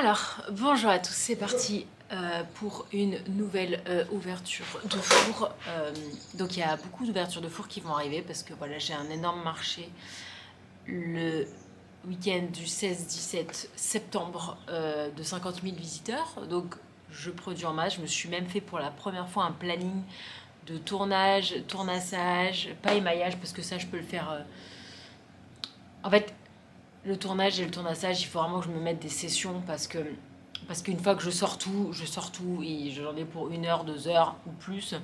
Alors, bonjour à tous, c'est parti pour une nouvelle ouverture de four. Donc il y a beaucoup d'ouvertures de four qui vont arriver parce que voilà, j'ai un énorme marché le week-end du 16-17 septembre de 50 000 visiteurs. Donc je produis en masse, je me suis même fait pour la première fois un planning de tournage, tournassage, pas émaillage parce que ça je peux le faire... En fait, le tournage et le tournassage, il faut vraiment que je me mette des sessions parce qu'une fois que je sors tout et j'en ai pour 1 heure, 2 heures ou plus.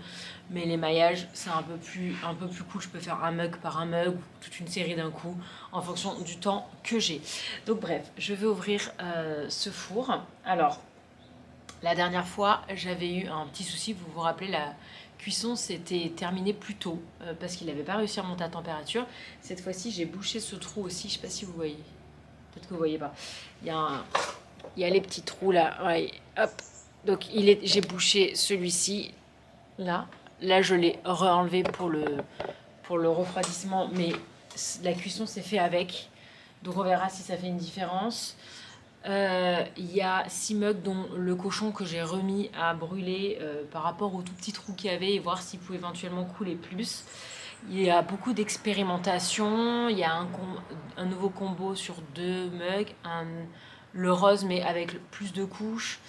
Mais l'émaillage, c'est un peu plus cool. Je peux faire un mug par un mug ou toute une série d'un coup en fonction du temps que j'ai. Donc bref, je vais ouvrir ce four. Alors, la dernière fois, j'avais eu un petit souci. Vous vous rappelez, la cuisson s'était terminée plus tôt parce qu'il n'avait pas réussi à monter à température. Cette fois-ci, j'ai bouché ce trou aussi. Je ne sais pas si vous voyez. Peut-être que vous voyez pas. Il y a les petits trous là. Ouais, hop. Donc j'ai bouché celui-ci là. Là, je l'ai re-enlevé pour le refroidissement, mais la cuisson s'est fait avec. Donc on verra si ça fait une différence. Il y a 6 mugs dont le cochon que j'ai remis à brûler par rapport au tout petit trou qu'il y avait et voir s'il pouvait éventuellement couler plus. Il y a beaucoup d'expérimentation. Il y a un nouveau combo sur 2 mugs, le rose mais avec plus de couches.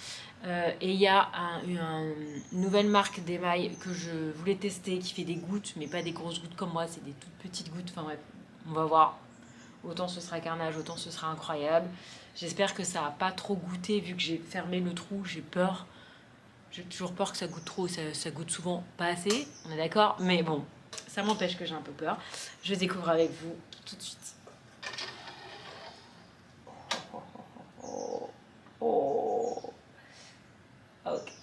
Et il y a une nouvelle marque d'émail que je voulais tester qui fait des gouttes, mais pas des grosses gouttes comme moi, c'est des toutes petites gouttes. Enfin bref, on va voir. Autant ce sera carnage, autant ce sera incroyable. J'espère que ça n'a pas trop goûté vu que j'ai fermé le trou. J'ai peur. J'ai toujours peur que ça goûte trop. Ça goûte souvent pas assez. On est d'accord? Mais bon, ça m'empêche que j'ai un peu peur. Je découvre avec vous tout de suite. Oh. Ok.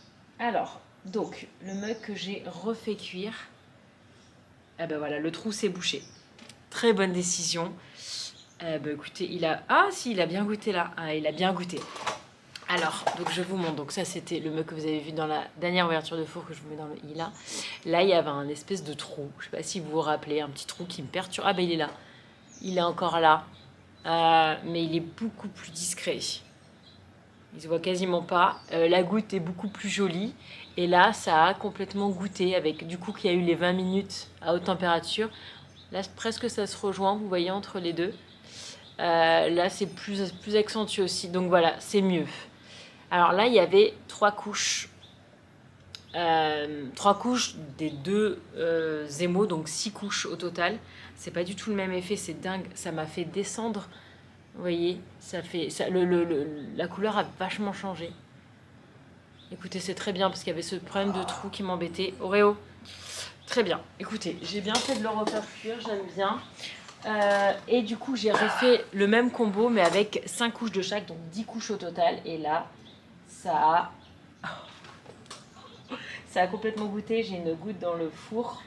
Alors, donc, le mug que j'ai refait cuire. Ah ben voilà, le trou s'est bouché. Très bonne décision. Écoutez, il a bien goûté là. Ah, il a bien goûté. Alors, donc je vous montre. Donc ça, c'était le mug que vous avez vu dans la dernière ouverture de four que je vous mets dans le i là. Là, il y avait un espèce de trou. Je sais pas si vous vous rappelez, un petit trou qui me perturbe. Ah ben il est là. Il est encore là. Mais il est beaucoup plus discret. Il se voit quasiment pas. La goutte est beaucoup plus jolie. Et là, ça a complètement goûté avec du coup qu'il y a eu les 20 minutes à haute température. Là, presque ça se rejoint, vous voyez, entre les deux. Là, c'est plus accentué aussi. Donc voilà, c'est mieux. Alors là, il y avait 3 couches. 3 couches des 2 émaux, donc 6 couches au total. C'est pas du tout le même effet, c'est dingue. Ça m'a fait descendre. Vous voyez, la couleur a vachement changé. Écoutez, c'est très bien parce qu'il y avait ce problème de trou qui m'embêtait. Oreo, très bien. Écoutez, j'ai bien fait de le refaire cuire, j'aime bien. Et du coup, j'ai refait le même combo, mais avec 5 couches de chaque, donc 10 couches au total. Et là, ça a complètement goûté. J'ai une goutte dans le four.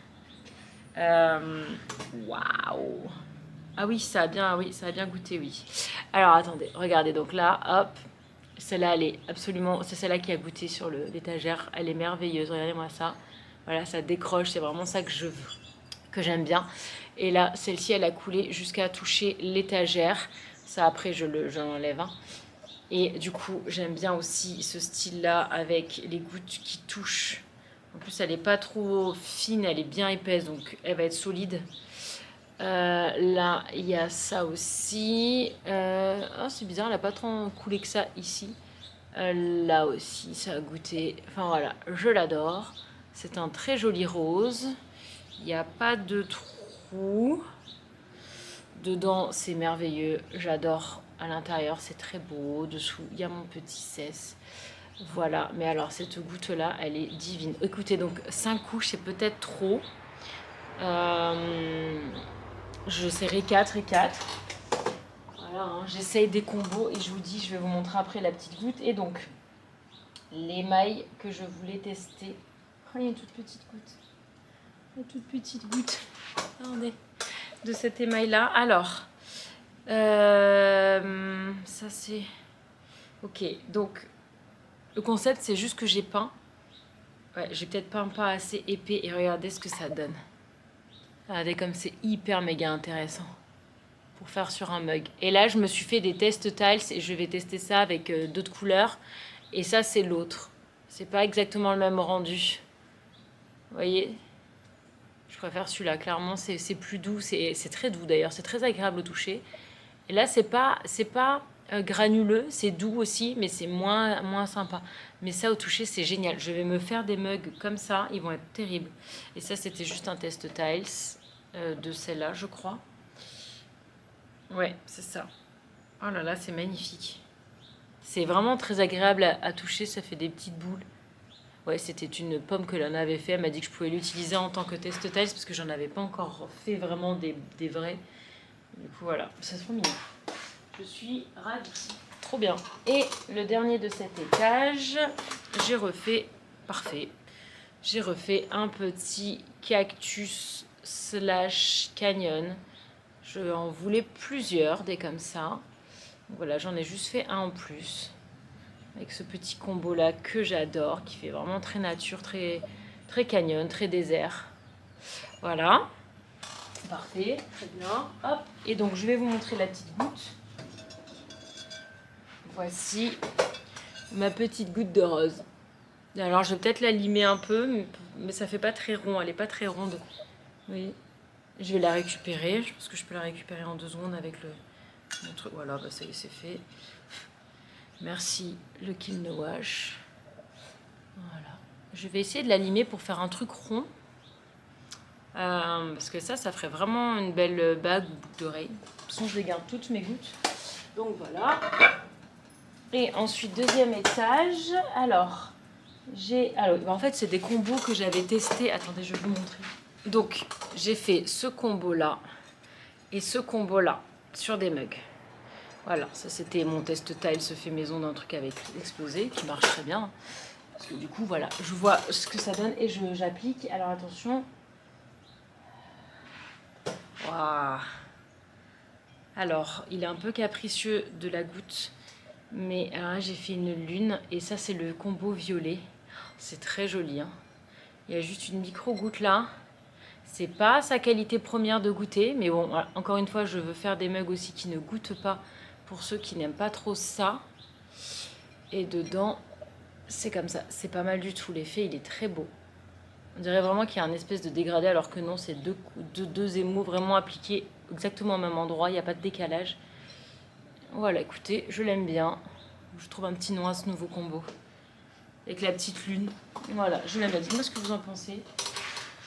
Waouh! Ah oui, ça a bien goûté, oui. Alors, attendez, regardez. Donc là, hop. Celle-là, elle est absolument... C'est celle-là qui a goûté sur l'étagère. Elle est merveilleuse. Regardez-moi ça. Voilà, ça décroche. C'est vraiment ça que je veux, que j'aime bien. Et là, celle-ci, elle a coulé jusqu'à toucher l'étagère. Ça, après, j'en enlève un. Et du coup, j'aime bien aussi ce style-là avec les gouttes qui touchent. En plus, elle n'est pas trop fine, elle est bien épaisse, donc elle va être solide. Là, il y a ça aussi. C'est bizarre, elle n'a pas tant coulé que ça ici. Là aussi, ça a goûté. Enfin voilà, je l'adore. C'est un très joli rose. Il n'y a pas de trou. Dedans, c'est merveilleux. J'adore. À l'intérieur, c'est très beau. Dessous, il y a mon petit cesse. Voilà. Mais alors, cette goutte-là, elle est divine. Écoutez, donc 5 couches, c'est peut-être trop. Je serrai 4 et 4. Voilà, hein, j'essaye des combos et je vous dis, je vais vous montrer après la petite goutte. Et donc, l'émail que je voulais tester. Oh, il y a une toute petite goutte. Une toute petite goutte. Regardez. De cet émail-là. Alors, ça c'est... Ok, donc, le concept, c'est juste que j'ai peint. Ouais, j'ai peut-être peint pas assez épais et regardez ce que ça donne. Regardez comme c'est hyper méga intéressant. pour faire sur un mug. Et là, je me suis fait des tests tiles et je vais tester ça avec d'autres couleurs. Et ça, c'est l'autre. C'est pas exactement le même rendu. Vous voyez? Je préfère celui-là, clairement, c'est plus doux. C'est très doux d'ailleurs, c'est très agréable au toucher. Et là, c'est pas granuleux, c'est doux aussi, mais c'est moins sympa. Mais ça, au toucher, c'est génial. Je vais me faire des mugs comme ça, ils vont être terribles. Et ça, c'était juste un test tiles de celle-là, je crois. Ouais, c'est ça. Oh là là, c'est magnifique. C'est vraiment très agréable à toucher, ça fait des petites boules. Ouais, c'était une pomme que l'on avait fait. Elle m'a dit que je pouvais l'utiliser en tant que test tiles parce que j'en avais pas encore fait vraiment des vrais. Du coup, voilà, c'est trop mignon. Je suis ravie. Trop bien. Et le dernier de cet étage, j'ai refait, parfait, j'ai refait un petit cactus slash canyon. Je en voulais plusieurs, des comme ça. Donc voilà, j'en ai juste fait un en plus. Avec ce petit combo là que j'adore, qui fait vraiment très nature, très canyon, très désert. Voilà. Parfait, très bien. Hop. Et donc je vais vous montrer la petite goutte. Voici ma petite goutte de rose. Alors je vais peut-être la limer un peu, mais ça fait pas très rond, elle est pas très ronde. Oui. Je vais la récupérer, je pense que je peux la récupérer en 2 secondes avec mon truc. Voilà, bah ça y est, c'est fait. Merci le Kill No Wash. Voilà. Je vais essayer de la limer pour faire un truc rond. Parce que ça ferait vraiment une belle bague ou boucle d'oreille. De toute façon, je les garde toutes mes gouttes. Donc voilà. Et ensuite, deuxième étage. Alors, en fait, c'est des combos que j'avais testés. Attendez, je vais vous montrer. Donc, j'ai fait ce combo-là et ce combo-là sur des mugs. Voilà, ça c'était mon test tile se fait maison d'un truc avec explosé qui marche très bien. Parce que du coup, voilà, je vois ce que ça donne et j'applique. Alors attention. Waouh. Alors, il est un peu capricieux de la goutte. Mais alors là, j'ai fait une lune et ça, c'est le combo violet. C'est très joli. Hein. Il y a juste une micro-goutte là. C'est pas sa qualité première de goûter. Mais bon, voilà, encore une fois, je veux faire des mugs aussi qui ne goûtent pas pour ceux qui n'aiment pas trop ça. Et dedans, c'est comme ça. C'est pas mal du tout. L'effet, il est très beau. On dirait vraiment qu'il y a un espèce de dégradé alors que non, c'est deux émaux vraiment appliqués exactement au même endroit. Il n'y a pas de décalage. Voilà, écoutez, je l'aime bien. Je trouve un petit nom à ce nouveau combo. Avec la petite lune. Voilà, je l'aime bien. Dites-moi ce que vous en pensez.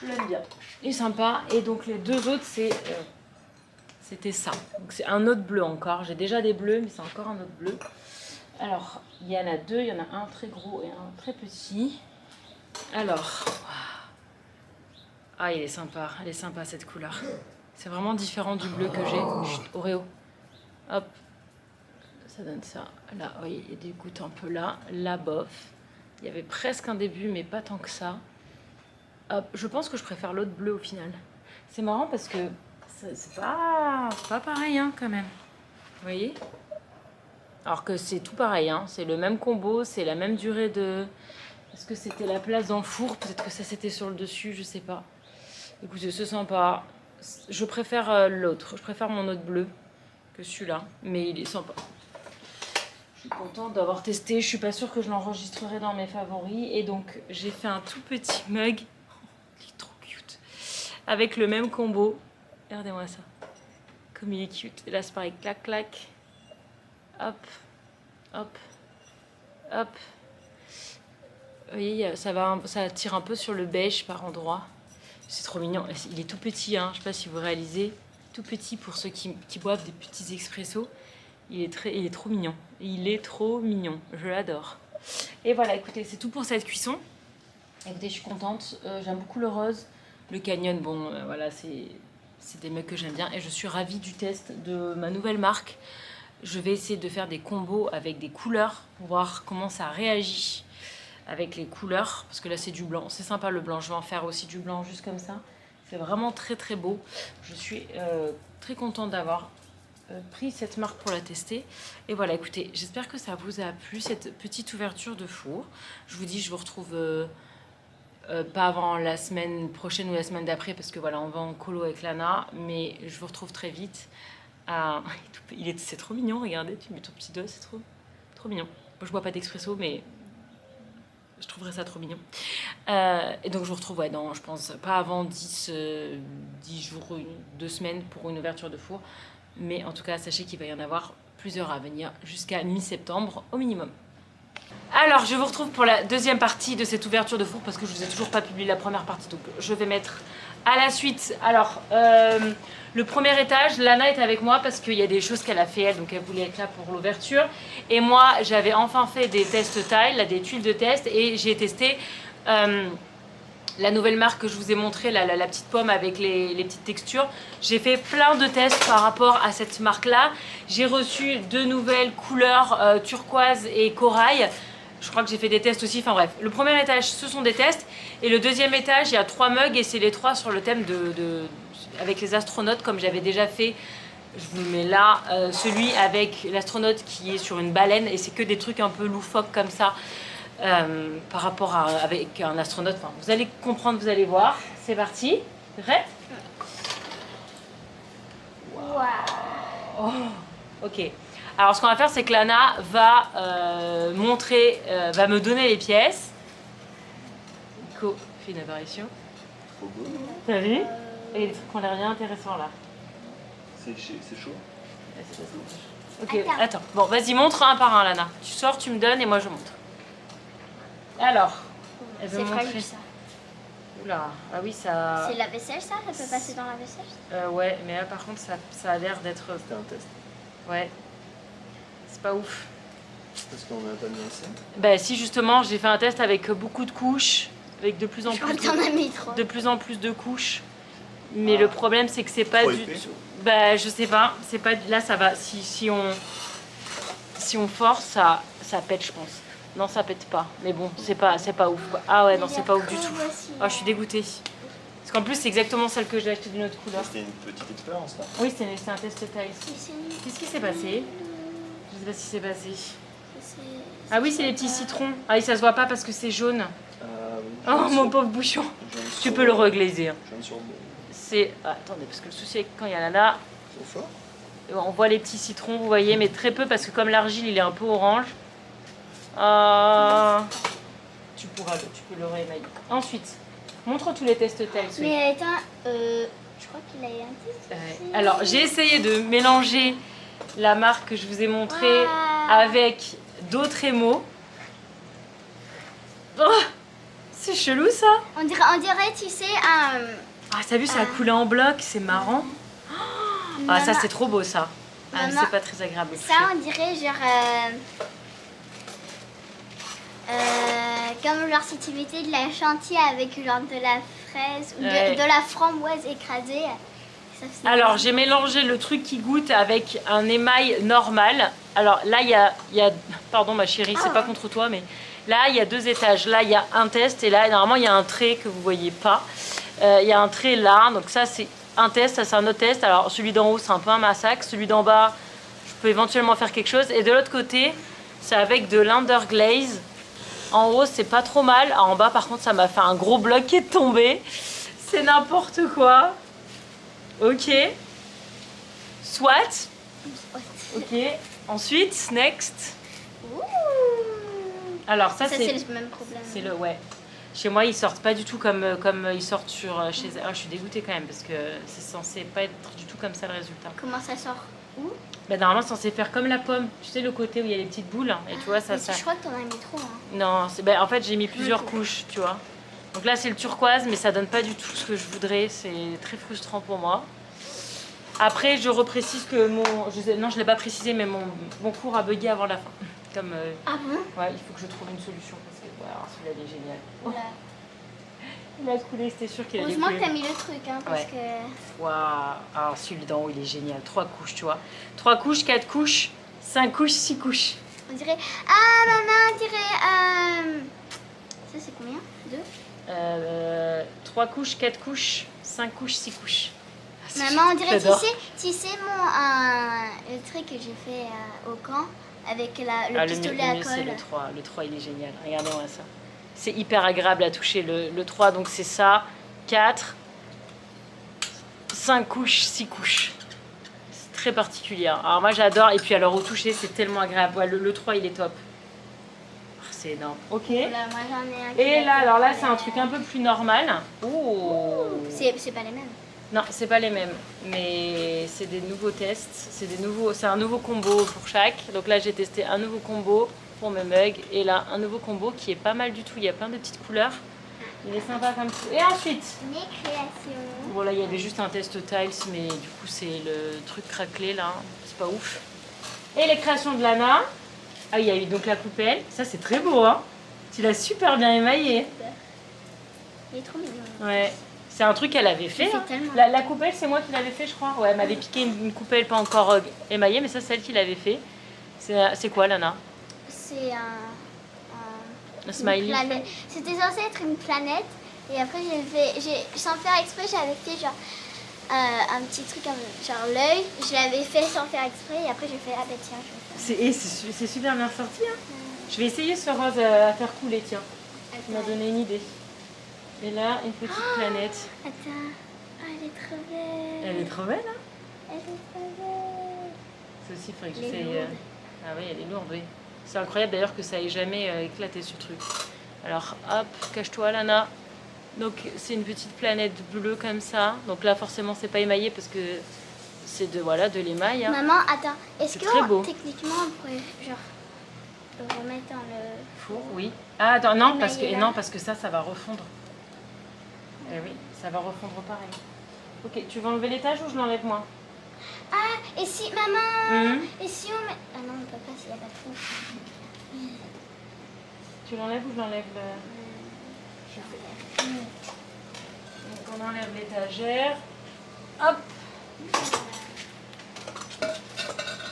Je l'aime bien. Il est sympa. Et donc les deux autres, c'était ça. Donc c'est un autre bleu encore. J'ai déjà des bleus, mais c'est encore un autre bleu. Alors, il y en a deux. Il y en a un très gros et un très petit. Alors... Ah, il est sympa. Elle est sympa cette couleur. C'est vraiment différent du bleu que j'ai. Oreo. Hop. Ça donne ça. Là, vous voyez, il y a des gouttes un peu là. Là, bof. Il y avait presque un début, mais pas tant que ça. Hop. Je pense que je préfère l'autre bleu au final. C'est marrant parce que c'est pas pareil, hein, quand même. Vous voyez? Alors que c'est tout pareil, hein. C'est le même combo, c'est la même durée de... Est-ce que c'était la place dans le four? Peut-être que ça c'était sur le dessus, je sais pas. Écoutez, c'est sympa. Je préfère l'autre. Je préfère mon autre bleu que celui-là. Mais il est sympa. Je suis contente d'avoir testé. Je suis pas sûre que je l'enregistrerai dans mes favoris. Et donc, j'ai fait un tout petit mug. Il est trop cute. Avec le même combo. Regardez-moi ça. Comme il est cute. Et là, c'est pareil. Clac, clac. Hop. Hop. Hop. Vous voyez, ça tire un peu sur le beige par endroits. C'est trop mignon. Il est tout petit, hein. Je sais pas si vous réalisez. Tout petit pour ceux qui boivent des petits expressos. Il est trop mignon. Il est trop mignon. Je l'adore. Et voilà, écoutez, c'est tout pour cette cuisson. Écoutez, je suis contente. J'aime beaucoup le rose. Le canyon, bon, voilà, c'est des mugs que j'aime bien. Et je suis ravie du test de ma nouvelle marque. Je vais essayer de faire des combos avec des couleurs pour voir comment ça réagit avec les couleurs, parce que là c'est du blanc, c'est sympa le blanc, je vais en faire aussi du blanc juste comme ça, c'est vraiment très très beau. Je suis très contente d'avoir pris cette marque pour la tester. Et voilà, écoutez, j'espère que ça vous a plu cette petite ouverture de four. Je vous dis, je vous retrouve pas avant la semaine prochaine ou la semaine d'après, parce que voilà, on va en colo avec Lana, mais je vous retrouve très vite C'est trop mignon, regardez, tu mets ton petit doigt, c'est trop mignon. Moi, je bois pas d'expresso, mais je trouverais ça trop mignon. Et donc, je vous retrouve dans, je pense, pas avant 10 jours, 2 semaines pour une ouverture de four. Mais en tout cas, sachez qu'il va y en avoir plusieurs à venir jusqu'à mi-septembre au minimum. Alors, je vous retrouve pour la deuxième partie de cette ouverture de four parce que je vous ai toujours pas publié la première partie. Donc, je vais mettre à la suite. Alors, le premier étage, Lana est avec moi parce qu'il y a des choses qu'elle a fait elle, donc elle voulait être là pour l'ouverture. Et moi, j'avais enfin fait des tests taille, là, des tuiles de test, et j'ai testé la nouvelle marque que je vous ai montré, la petite pomme avec les petites textures. J'ai fait plein de tests par rapport à cette marque-là. J'ai reçu 2 nouvelles couleurs turquoise et corail. Je crois que j'ai fait des tests aussi, enfin bref. Le premier étage, ce sont des tests. Et le deuxième étage, il y a 3 mugs et c'est les 3 sur le thème avec les astronautes, comme j'avais déjà fait. Je vous le mets là. Celui avec l'astronaute qui est sur une baleine. Et c'est que des trucs un peu loufoques comme ça. Par rapport avec un astronaute. Enfin, vous allez comprendre, vous allez voir. C'est parti. T'es prête? Wow. Oh, ok. Alors, ce qu'on va faire, c'est que Lana va va me donner les pièces. Nico fait une apparition. Trop beau. T'as vu? Et les trucs ont l'air bien intéressants là. C'est chaud. Ok, attends. Bon, vas-y, montre un par un, Lana. Tu sors, tu me donnes et moi je montre. Alors, elle veut C'est montrer. fragile ça. Oula, ah oui, ça. C'est la vaisselle ça? Ça peut passer dans la vaisselle? Ouais, mais là par contre, ça a l'air d'être. C'était un test. Ouais. C'est pas ouf. Parce qu'on n'a pas mis assez. Bah, si, justement, j'ai fait un test avec beaucoup de couches, avec de plus en Je crois plus que t'en as mis trop. de plus en plus de couches. Mais le problème, c'est que c'est pas Trop du épais. tout. Bah, je sais pas. C'est pas. Là, ça va. Si on force, ça pète, je pense. Non, ça pète pas. Mais bon, c'est pas ouf, quoi. Ah ouais, non, c'est pas ouf du tout. Oh, je suis dégoûtée. Parce qu'en plus, c'est exactement celle que j'ai achetée d'une autre couleur. C'était une petite expérience là. Oui, c'est un test taille. Qu'est-ce qui s'est passé? Je sais pas ce qui s'est passé. Ah oui, c'est les petits citrons. Ah oui, ça se voit pas parce que c'est jaune. Oui, Oh, mon pauvre bouchon. Tu peux le reglazer. Jaune sur le C'est... Ah, attendez, parce que le souci, avec quand il y a Lana, sofa. on voit les petits citrons, vous voyez, mais très peu parce que comme l'argile, il est un peu orange. Ah, tu peux le réémailler. Ensuite, montre tous les tests taille. Mais attends, je crois qu'il a eu un test. aussi. Alors, j'ai essayé de mélanger la marque que je vous ai montrée Wow. avec d'autres émaux. Oh, c'est chelou ça. On dirait, tu sais, Ah, t'as vu, ça a coulé en bloc, c'est marrant. Ah, ça, c'est trop beau ça. Ah, mais Maman, c'est pas très agréable. à ça toucher. on dirait genre comme genre si tu mettais de la chantilly avec genre de la fraise ou Ouais. de la framboise écrasée. Ça faisait- Alors, j'ai mélangé le truc qui goûte avec un émail normal. Alors là, il y a... Pardon ma chérie, c'est pas contre toi, mais là, il y a 2 étages. Là, il y a un test et là, normalement, il y a un trait que vous voyez pas. Il y a un trait là, donc ça, c'est un test, ça, c'est un autre test. Alors, celui d'en haut, c'est un peu un massacre. Celui d'en bas, je peux éventuellement faire quelque chose. Et de l'autre côté, c'est avec de l'underglaze. En haut, c'est pas trop mal. Ah, en bas, par contre, ça m'a fait un gros bloc qui est tombé. C'est n'importe quoi. Ok. Soit. Ok. Ensuite, next. Ouh. Alors ça, Ça c'est c'est le même problème. c'est le ouais. Chez moi, ils sortent pas du tout comme ils sortent chez. Ah, je suis dégoûtée quand même parce que c'est censé pas être du tout comme ça le résultat. Comment ça sort? Où? Ben, normalement, c'est censé faire comme la pomme. Tu sais le côté où il y a les petites boules hein, et tu vois ça. Mais je crois que t'en as mis trop. Hein. Non, en fait j'ai mis plusieurs couches, tu vois. Donc là c'est le turquoise, mais ça donne pas du tout ce que je voudrais. C'est très frustrant pour moi. Après, je reprécise que non, je l'ai pas précisé, mais mon cours a bugué avant la fin. Comme Ah bon? ouais, il faut que je trouve une solution parce que voilà, celui-là il est génial. Oula. Il a coulé, c'était sûr qu'il allait Heureusement couler. que t'as mis le truc, hein, parce Ouais. que... Waouh. Alors celui d'en haut il est génial. 3 couches, tu vois. 3 couches, 4 couches, 5 couches, 6 couches. On dirait... Ah, maman, on dirait... Ça, c'est combien? 2? 3 couches, 4 couches, 5 couches, 6 couches. Ah, c'est Maman, on dirait, j'adore. tu sais le truc que j'ai fait au camp avec le Ah, pistolet le à mieux, c'est colle. le 3. Le 3, il est génial. Regardez-moi ça. C'est hyper agréable à toucher le 3. Donc, c'est ça. 4, 5 couches, 6 couches. C'est très particulière. Alors moi j'adore, et puis alors au toucher c'est tellement agréable. Ouais, le 3 il est top. C'est énorme. Ok. Voilà, moi j'en ai un. Et là, alors là c'est un truc un peu plus normal. Oh. C'est pas les mêmes. Non, c'est pas les mêmes, mais c'est des nouveaux tests. C'est un nouveau combo pour chaque. Donc là j'ai testé un nouveau combo pour mes mugs, et là un nouveau combo qui est pas mal du tout. Il y a plein de petites couleurs. Il est sympa comme tout. Et ensuite, Mes créations. bon là il y avait juste un test tiles, mais du coup c'est le truc craquelé là, c'est pas ouf. Et les créations de Lana. Ah, il y a eu donc la coupelle. Ça c'est très beau, hein. Tu l'as super bien émaillé. Il est trop mignon. Ouais. C'est un truc qu'elle avait fait. C'est Hein. tellement- La coupelle, c'est moi qui l'avais fait, je crois. Ouais, elle m'avait piqué une coupelle pas encore émaillée, mais ça c'est elle qui l'avait fait. C'est quoi, Lana? C'est un Un smiley. planète. C'était censé être une planète. Et après, sans faire exprès, j'avais fait genre un petit truc, genre l'œil. Je l'avais fait sans faire exprès. Et après, j'ai fait, ah ben tiens, je vais faire. C'est super bien ressorti. Hein. Je vais essayer ce rose à faire couler, tiens. Tu m'as Attends. donné une idée. Et là, une petite planète. Attends. Ah, elle est trop belle. Elle est trop belle, hein. Elle est trop belle. C'est aussi, il faudrait que Elle est j'essaye. lourde. Ah oui, elle est lourde, oui. C'est incroyable d'ailleurs que ça ait jamais éclaté ce truc. Alors, hop, cache-toi, Lana. Donc, c'est une petite planète bleue comme ça. Donc là, forcément, c'est pas émaillé parce que c'est de l'émail. Hein. Maman, attends. Est-ce C'est très beau. que techniquement, on pourrait genre le remettre dans le Four, oui. Ah, attends, non, parce que, Émaillé, là. non, parce que ça va refondre. Eh oui, ça va refondre pareil. Ok, tu veux enlever l'étage ou je l'enlève moi? Ah, et si, maman Mhm. Et si on met... Ah non, on peut pas s'il n'y a pas de fond. Tu l'enlèves ou je l'enlève Je fais. Donc on enlève l'étagère. Hop.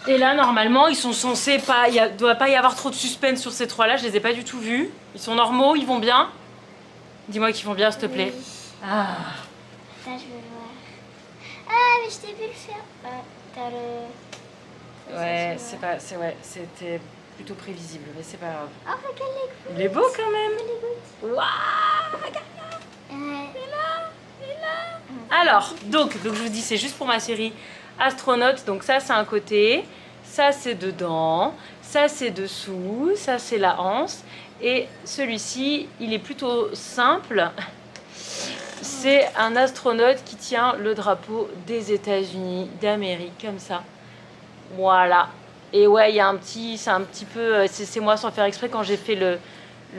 Et là, normalement, ils sont censés pas... Il doit pas y avoir trop de suspense sur ces trois-là. Je les ai pas du tout vus. Ils sont normaux, ils vont bien. Dis-moi qu'ils vont bien, s'il te plaît. Oui. Ah. Ça, je veux voir. Ah, mais je t'ai vu le faire. T'as le... Ouais, c'était plutôt prévisible, mais c'est pas grave. Oh, regarde les gouttes. Il est beau quand même. Les gouttes. Waouh, regarde. Ouais. Alors, donc je vous dis, c'est juste pour ma série astronaute. Donc ça, c'est un côté, ça, c'est dedans, ça, c'est dessous, ça, c'est la anse. Et celui-ci, il est plutôt simple. C'est un astronaute qui tient le drapeau des États-Unis d'Amérique, comme ça. Voilà. Et ouais, il y a c'est un petit peu, c'est moi sans faire exprès, quand j'ai fait le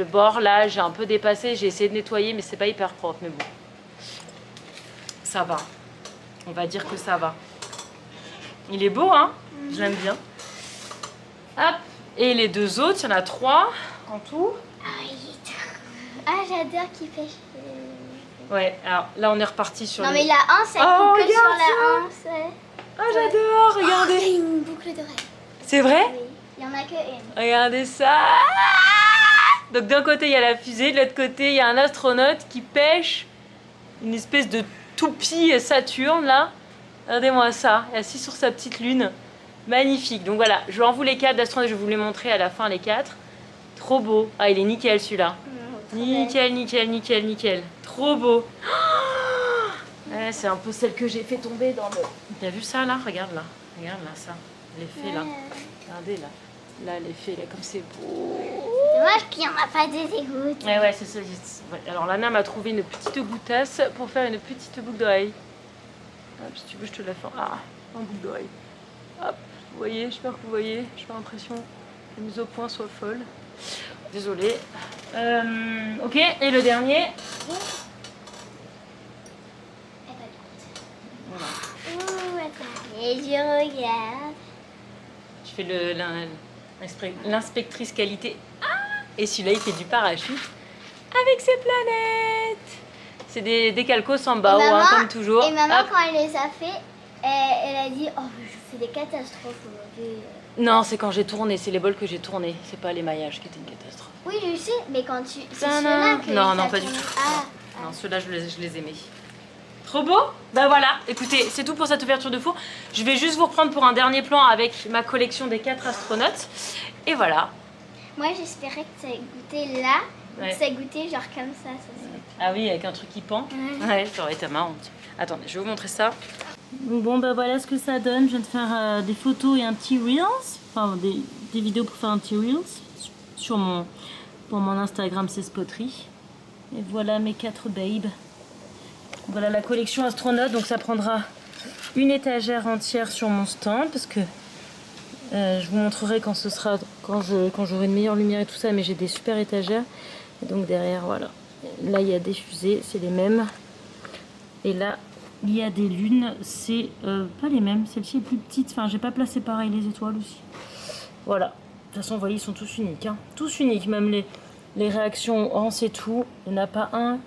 bord, là, j'ai un peu dépassé, j'ai essayé de nettoyer, mais c'est pas hyper propre, mais bon. Ça va. On va dire que ça va. Il est beau, hein? Je l'aime bien. Hop. Et les deux autres, il y en a 3 en tout. Ah, oui. Ah, j'adore qu'il pêche. Ouais, alors là, on est reparti sur Non, les... mais la hanse, elle Oh, coupe que sur regarde la hanse. Ouais. Ah, j'adore, Oh, il y regardez. a une boucle d'oreille. C'est vrai? Oui. Il y en a que une. Regardez ça. Donc d'un côté, il y a la fusée, de l'autre côté, il y a un astronaute qui pêche une espèce de toupie Saturne, là. Regardez-moi ça, assis sur sa petite lune. Magnifique. Donc voilà, je en vous les 4 d'astronautes, je vais vous les montrer à la fin, les 4. Trop beau. Ah, il est nickel, celui-là. Nickel, nickel, nickel, nickel. Trop beau. Ouais, c'est un peu celle que j'ai fait tomber dans le... T'as vu ça, là? Regarde là, ça. L'effet, là. Regardez, là. Là, l'effet, là, comme c'est beau. Dommage qu'il n'y en a pas des égouttes. Ouais, c'est ça. Ouais. Alors, Lana m'a trouvé une petite goutasse pour faire une petite boucle d'oreille. Hop, si tu veux, je te la fais. Ah, en boucle d'oreille. Hop, vous voyez, j'espère que vous voyez. J'ai pas l'impression que la mise au point soit folle. Désolée. Ok, et le dernier. Voilà. Ouh, attends. Et je regarde. Je fais l'inspectrice qualité. Ah, et celui-là, il fait du parachute avec ses planètes. C'est des décalcos en bas, hein, comme toujours. Et maman, Hop. quand elle les a fait, elle a dit, oh, je fais des catastrophes aujourd'hui. Non, c'est quand j'ai tourné, c'est les bols que j'ai tournés. C'est pas l'émaillage qui était une catastrophe. Oui, je sais, mais quand tu... C'est Tadam. ceux-là que Non, ça non, pas tourne. du tout. Ah, Non, ceux-là, je les aimais. Trop beau. Ben voilà, écoutez, c'est tout pour cette ouverture de four. Je vais juste vous reprendre pour un dernier plan avec ma collection des 4 astronautes. Et voilà. moi, j'espérais que ça goûtait là, Ouais. que ça goûtait genre comme ça. Ah oui, avec un truc qui pend. Ouais. Ouais, ça aurait été marrant. Attendez, je vais vous montrer ça. Bon bah voilà ce que ça donne. Je viens de faire des photos et un petit reels. Enfin des vidéos pour faire un petit reels pour mon Instagram c'est Spoterie. Et voilà mes 4 babes. Voilà la collection astronaute. Donc ça prendra une étagère entière sur mon stand parce que je vous montrerai quand j'aurai une meilleure lumière et tout ça, mais j'ai des super étagères. Et donc derrière, voilà. Là, il y a des fusées, c'est les mêmes. Et là, il y a des lunes, c'est pas les mêmes. Celle-ci est plus petite. Enfin, j'ai pas placé pareil les étoiles aussi. Voilà. De toute façon, vous voyez, ils sont tous uniques. Hein. Tous uniques, même les réactions Hans et tout. Il n'y en a pas un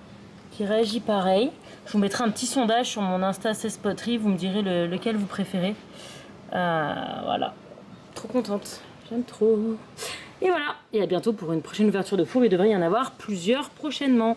qui réagit pareil. Je vous mettrai un petit sondage sur mon Insta c'est Spoterie. Vous me direz lequel vous préférez. Voilà. Trop contente, j'aime trop. Et voilà, et à bientôt pour une prochaine ouverture de four. Il devrait y en avoir plusieurs prochainement.